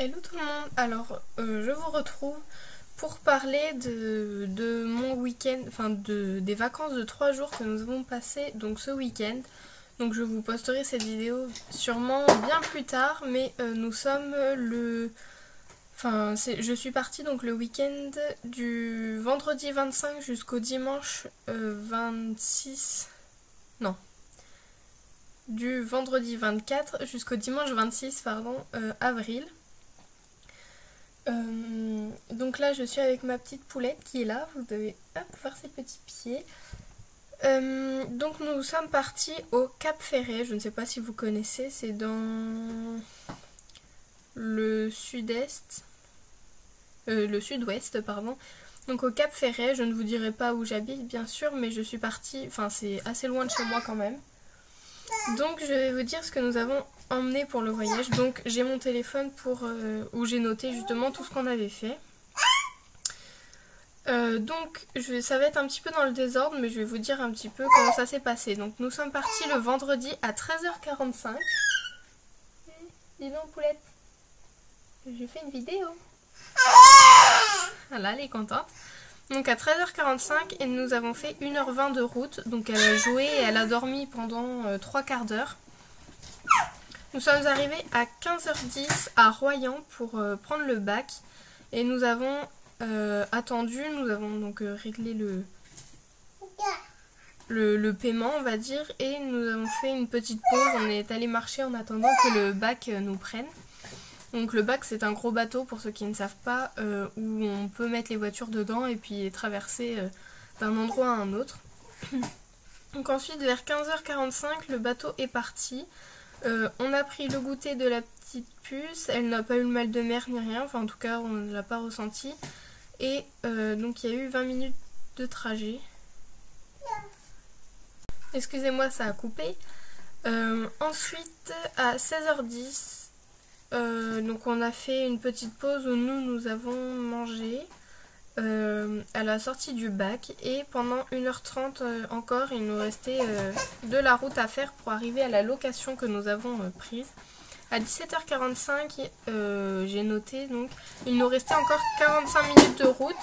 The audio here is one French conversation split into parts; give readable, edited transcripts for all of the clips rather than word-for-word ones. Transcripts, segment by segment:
Hello tout le monde, alors je vous retrouve pour parler de mon week-end, enfin des vacances de 3 jours que nous avons passées donc ce week-end. Donc je vous posterai cette vidéo sûrement bien plus tard, mais nous sommes je suis partie donc le week-end du vendredi 25 jusqu'au dimanche 26... Non. Du vendredi 24 jusqu'au dimanche 26 avril. Donc là je suis avec ma petite poulette qui est là, vous devez voir ses petits pieds. Donc nous sommes partis au Cap Ferret, je ne sais pas si vous connaissez, c'est dans le sud-est, le sud-ouest pardon. Donc au Cap Ferret, je ne vous dirai pas où j'habite bien sûr, mais je suis partie, enfin c'est assez loin de chez moi quand même. Donc je vais vous dire ce que nous avons emmené pour le voyage. Donc j'ai mon téléphone où j'ai noté justement tout ce qu'on avait fait. Ça va être un petit peu dans le désordre, mais je vais vous dire un petit peu comment ça s'est passé. Donc nous sommes partis le vendredi à 13h45. Dis donc poulette, j'ai fait une vidéo. Voilà, elle est contente. Donc à 13h45 et nous avons fait 1h20 de route. Donc elle a joué et elle a dormi pendant 3 quarts d'heure. Nous sommes arrivés à 15h10 à Royan pour prendre le bac. Et nous avons attendu, nous avons donc réglé le paiement on va dire. Et nous avons fait une petite pause, on est allé marcher en attendant que le bac nous prenne. Donc le bac c'est un gros bateau pour ceux qui ne savent pas, où on peut mettre les voitures dedans et puis traverser d'un endroit à un autre. Donc ensuite vers 15h45 le bateau est parti. On a pris le goûter de la petite puce, elle n'a pas eu le mal de mer ni rien, enfin en tout cas on ne l'a pas ressenti. Et donc il y a eu 20 minutes de trajet. Excusez-moi, ça a coupé. Ensuite à 16h10, donc on a fait une petite pause où nous avons mangé à la sortie du bac. Et pendant 1h30 encore, il nous restait de la route à faire pour arriver à la location que nous avons prise. À 17h45, j'ai noté, donc il nous restait encore 45 minutes de route.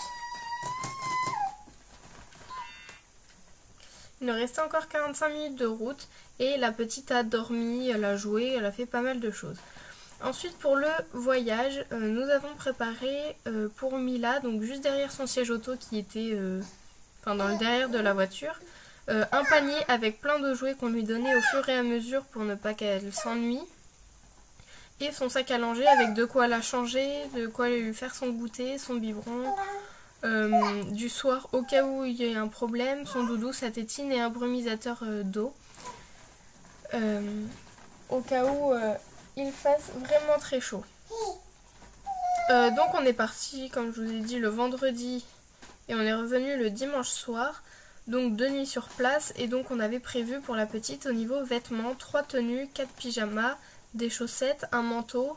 Il nous restait encore 45 minutes de route et la petite a dormi, elle a joué, elle a fait pas mal de choses. Ensuite pour le voyage, nous avons préparé pour Mila, donc juste derrière son siège auto qui était dans le derrière de la voiture, un panier avec plein de jouets qu'on lui donnait au fur et à mesure pour ne pas qu'elle s'ennuie. Et son sac à langer avec de quoi la changer, de quoi lui faire son goûter, son biberon, du soir au cas où il y a un problème, son doudou, sa tétine et un brumisateur d'eau. Au cas où il fasse vraiment très chaud. Donc on est parti, comme je vous ai dit, le vendredi et on est revenu le dimanche soir. Donc 2 nuits sur place et donc on avait prévu pour la petite au niveau vêtements 3 tenues, 4 pyjamas, des chaussettes, un manteau,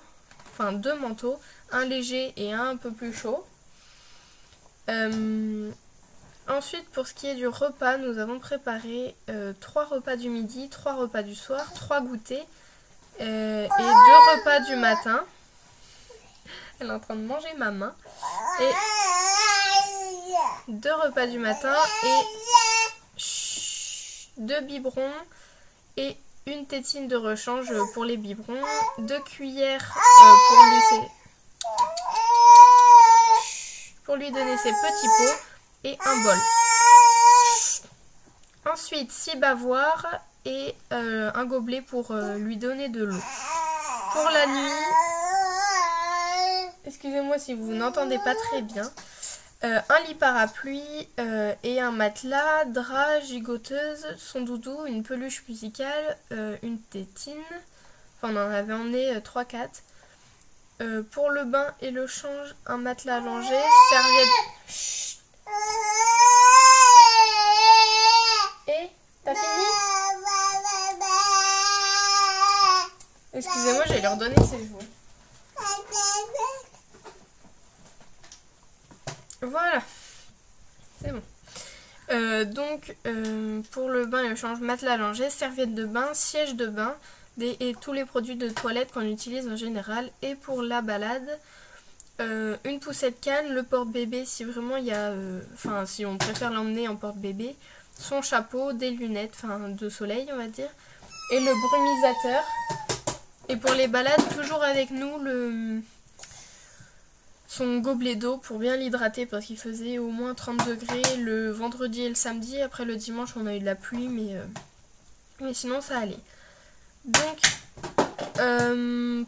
enfin 2 manteaux, un léger et un peu plus chaud. Ensuite pour ce qui est du repas, nous avons préparé 3 repas du midi, 3 repas du soir, 3 goûters et 2 repas du matin. Elle est en train de manger ma main. Et 2 repas du matin et 2 biberons et une tétine de rechange pour les biberons, 2 cuillères pour lui donner ses petits pots et un bol. Ensuite 6 bavoirs et un gobelet pour lui donner de l'eau. Pour la nuit, excusez-moi si vous n'entendez pas très bien, un lit parapluie et un matelas, drap, gigoteuse, son doudou, une peluche musicale, une tétine, enfin on en avait emmené 3-4. Pour le bain et le change, un matelas allongé, serviette... Chut. Et t'as fini? Excusez-moi, je vais lui redonner ses jouets. Voilà, c'est bon. Pour le bain et le change, matelas allongé, serviette de bain, siège de bain, et tous les produits de toilette qu'on utilise en général. Et pour la balade, une poussette canne, le porte-bébé si vraiment il y a, enfin si on préfère l'emmener en porte-bébé, son chapeau, des lunettes, enfin de soleil on va dire, et le brumisateur. Et pour les balades, toujours avec nous son gobelet d'eau pour bien l'hydrater parce qu'il faisait au moins 30 degrés le vendredi et le samedi. Après le dimanche on a eu de la pluie mais sinon ça allait. Donc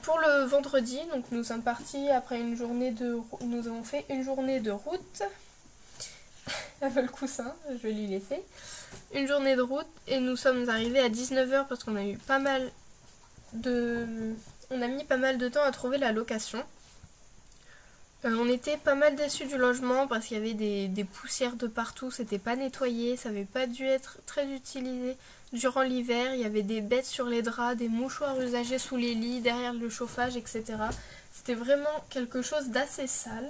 pour le vendredi, donc nous sommes partis après une journée nous avons fait une journée de route. Elle veut le coussin, je vais lui laisser. Une journée de route et nous sommes arrivés à 19 h parce qu'on a eu on a mis pas mal de temps à trouver la location. On était pas mal déçus du logement parce qu'il y avait des poussières de partout, c'était pas nettoyé, ça avait pas dû être très utilisé durant l'hiver. Il y avait des bêtes sur les draps, des mouchoirs usagés sous les lits, derrière le chauffage, etc. C'était vraiment quelque chose d'assez sale.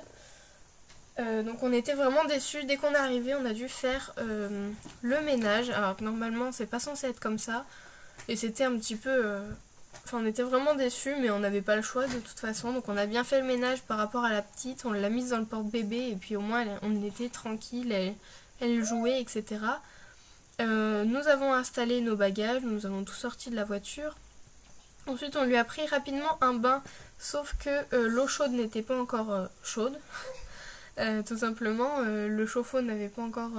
Donc on était vraiment déçus. Dès qu'on est arrivé, on a dû faire le ménage, alors que normalement c'est pas censé être comme ça. Et c'était un petit peu... Enfin, on était vraiment déçus, mais on n'avait pas le choix de toute façon. Donc on a bien fait le ménage par rapport à la petite. On l'a mise dans le porte-bébé et puis au moins on était tranquille. Elle jouait, etc. Nous avons installé nos bagages. Nous avons tout sorti de la voiture. Ensuite on lui a pris rapidement un bain. Sauf que l'eau chaude n'était pas encore chaude. Tout simplement, le chauffe-eau n'avait pas encore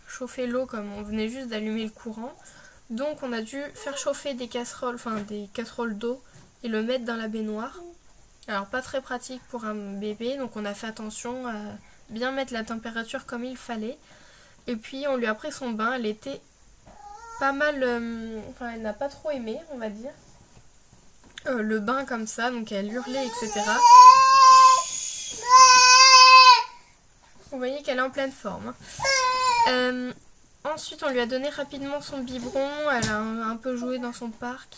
chauffé l'eau comme on venait juste d'allumer le courant. Donc on a dû faire chauffer des casseroles d'eau et le mettre dans la baignoire. Alors pas très pratique pour un bébé, donc on a fait attention à bien mettre la température comme il fallait. Et puis on lui a pris son bain, elle était pas mal, elle n'a pas trop aimé on va dire. Le bain comme ça, donc elle hurlait, etc. Vous voyez qu'elle est en pleine forme. Ensuite, on lui a donné rapidement son biberon. Elle a un peu joué dans son parc.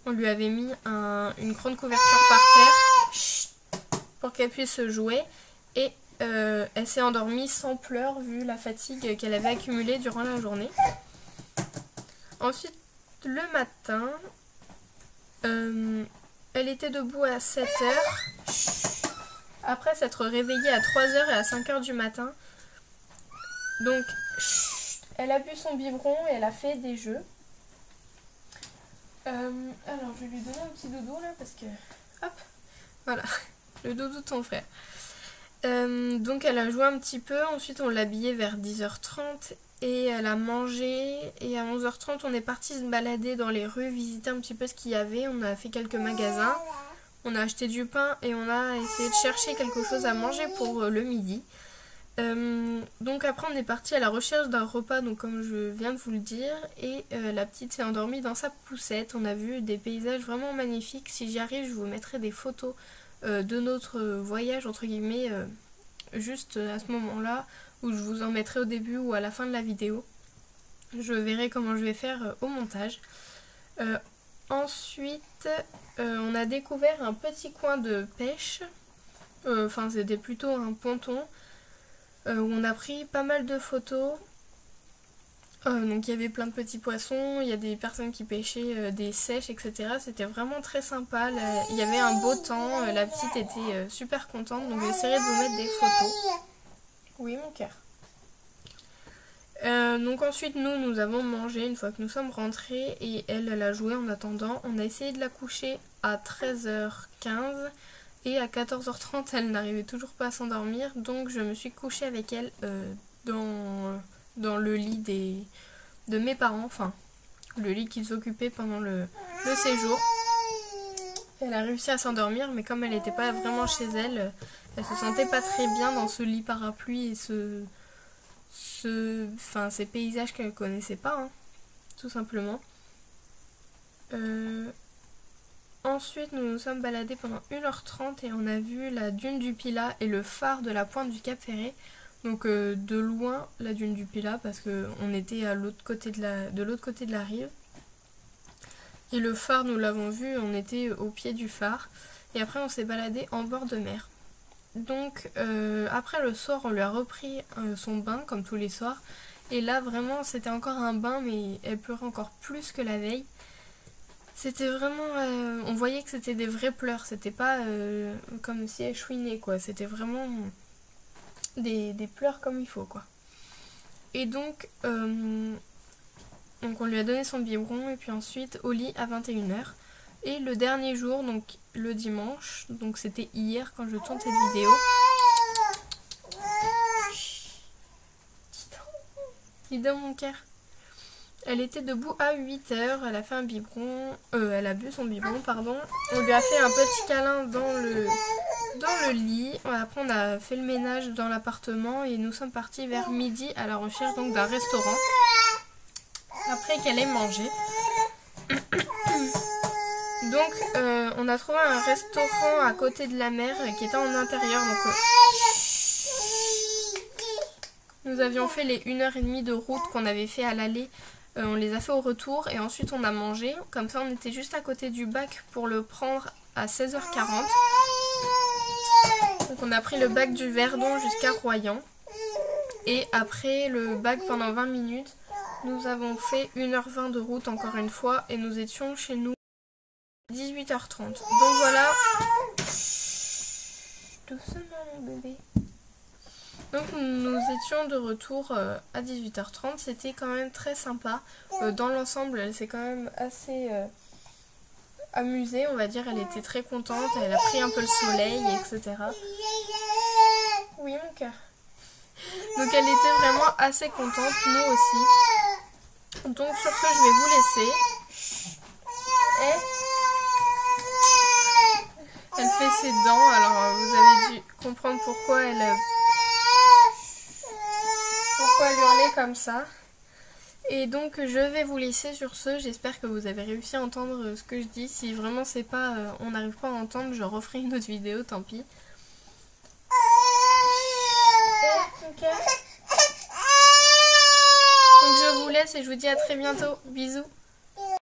On lui avait mis une grande couverture par terre pour qu'elle puisse jouer. Et elle s'est endormie sans pleurs vu la fatigue qu'elle avait accumulée durant la journée. Ensuite, le matin, elle était debout à 7 h. Après s'être réveillée à 3 h et à 5 h du matin. Donc, elle a bu son biberon et elle a fait des jeux. Alors, je vais lui donner un petit doudou là parce que... Hop, voilà, le doudou de ton frère. Donc, elle a joué un petit peu. Ensuite, on l'a habillée vers 10 h 30 et elle a mangé. Et à 11 h 30, on est parti se balader dans les rues, visiter un petit peu ce qu'il y avait. On a fait quelques magasins. On a acheté du pain et on a essayé de chercher quelque chose à manger pour le midi. Donc après on est parti à la recherche d'un repas, donc comme je viens de vous le dire, et la petite s'est endormie dans sa poussette. On a vu des paysages vraiment magnifiques. Si j'y arrive, je vous mettrai des photos de notre voyage entre guillemets juste à ce moment là, ou je vous en mettrai au début ou à la fin de la vidéo. Je verrai comment je vais faire au montage. Ensuite on a découvert un petit coin de pêche, enfin c'était plutôt un ponton où on a pris pas mal de photos. Donc il y avait plein de petits poissons, il y a des personnes qui pêchaient des sèches, etc. C'était vraiment très sympa, il y avait un beau temps, la petite était super contente, donc j'essaierai de vous mettre des photos. Oui mon cœur. Donc ensuite nous avons mangé une fois que nous sommes rentrés et elle a joué en attendant. On a essayé de la coucher à 13 h 15 et à 14 h 30 elle n'arrivait toujours pas à s'endormir, donc je me suis couchée avec elle dans le lit de mes parents, enfin le lit qu'ils occupaient pendant le séjour. Elle a réussi à s'endormir, mais comme elle n'était pas vraiment chez elle, elle se sentait pas très bien dans ce lit parapluie et ces paysages qu'elle connaissait pas, hein, tout simplement. Ensuite nous nous sommes baladés pendant 1 h 30 et on a vu la dune du Pilat et le phare de la pointe du Cap Ferret. Donc de loin la dune du Pilat parce qu'on était de l'autre côté de la rive. Et le phare nous l'avons vu, on était au pied du phare. Et après on s'est baladé en bord de mer. Donc après le soir on lui a repris son bain comme tous les soirs. Et là vraiment c'était encore un bain, mais elle pleurait encore plus que la veille. C'était vraiment... on voyait que c'était des vrais pleurs, c'était pas comme si elle chouinait quoi, c'était vraiment des pleurs comme il faut quoi. Et donc on lui a donné son biberon et puis ensuite au lit à 21h. Et le dernier jour, donc le dimanche, donc c'était hier quand je tourne cette vidéo. Dis donc mon cœur. Elle était debout à 8h, elle a fait un biberon, elle a bu son biberon, pardon. On lui a fait un petit câlin dans le lit. Après on a fait le ménage dans l'appartement et nous sommes partis vers midi à la recherche donc d'un restaurant. Après qu'elle ait mangé. Donc on a trouvé un restaurant à côté de la mer qui était en intérieur. Donc nous avions fait les 1h30 de route qu'on avait fait à l'aller. On les a fait au retour et ensuite on a mangé. Comme ça on était juste à côté du bac pour le prendre à 16h40. Donc on a pris le bac du Verdon jusqu'à Royan. Et après le bac pendant 20 minutes, nous avons fait 1h20 de route encore une fois. Et nous étions chez nous à 18h30. Donc voilà. Doucement mon bébé. Donc nous étions de retour à 18h30, c'était quand même très sympa. Dans l'ensemble, elle s'est quand même assez amusée, on va dire. Elle était très contente, elle a pris un peu le soleil, etc. Oui mon cœur. Donc elle était vraiment assez contente, nous aussi. Donc sur ce, je vais vous laisser. Et elle fait ses dents, alors vous avez dû comprendre pourquoi elle hurlait comme ça. Et donc je vais vous laisser sur ce. J'espère que vous avez réussi à entendre ce que je dis. Si vraiment c'est pas, on n'arrive pas à entendre, je referai une autre vidéo, tant pis. Okay. Donc je vous laisse et je vous dis à très bientôt. Bisous.